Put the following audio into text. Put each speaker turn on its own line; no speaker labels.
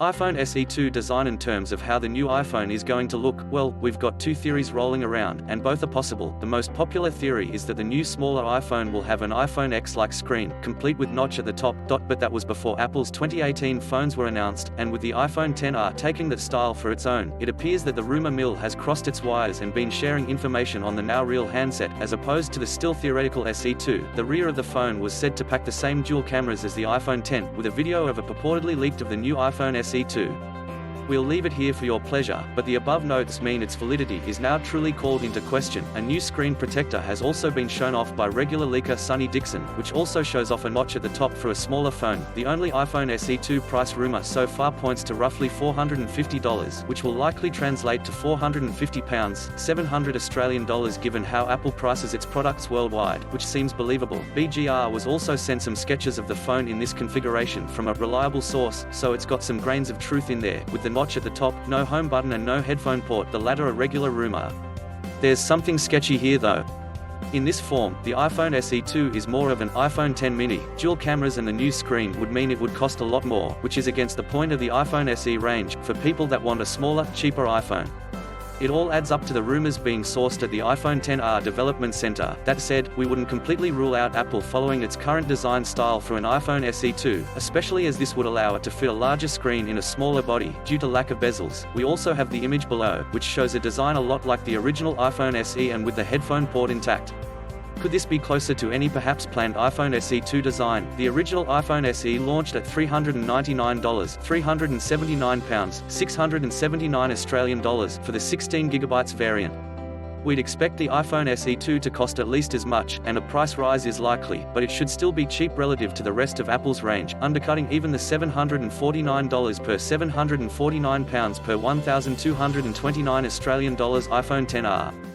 iPhone SE 2 design. In terms of how the new iPhone is going to look, well, we've got two theories rolling around, and both are possible. The most popular theory is that the new smaller iPhone will have an iPhone X-like screen, complete with notch at the top, but that was before Apple's 2018 phones were announced, and with the iPhone XR taking that style for its own, it appears that the rumor mill has crossed its wires and been sharing information on the now real handset, as opposed to the still theoretical SE2. The rear of the phone was said to pack the same dual cameras as the iPhone X, with a video of a purportedly leaked of the new iPhone SE2. We'll leave it here for your pleasure, but the above notes mean its validity is now truly called into question. A new screen protector has also been shown off by regular leaker Sonny Dixon, which also shows off a notch at the top for a smaller phone. The only iPhone SE2 price rumor so far points to roughly $450, which will likely translate to £450, $700 given how Apple prices its products worldwide, which seems believable. BGR was also sent some sketches of the phone in this configuration from a reliable source, so it's got some grains of truth in there, with the notch at the top, no home button and no headphone port, the latter a regular rumor. There's something sketchy here though. In this form, the iPhone SE2 is more of an iPhone X mini. Dual cameras and the new screen would mean it would cost a lot more, which is against the point of the iPhone SE range, for people that want a smaller, cheaper iPhone. It all adds up to the rumors being sourced at the iPhone XR Development Center. That said, we wouldn't completely rule out Apple following its current design style for an iPhone SE2, especially as this would allow it to fit a larger screen in a smaller body, due to lack of bezels. We also have the image below, which shows a design a lot like the original iPhone SE and with the headphone port intact. Could this be closer to any perhaps planned iPhone SE2 design? The original iPhone SE launched at $399, £379, $679 for the 16GB variant. We'd expect the iPhone SE2 to cost at least as much, and a price rise is likely, but it should still be cheap relative to the rest of Apple's range, undercutting even the $749 per £749 per $1,229 iPhone XR.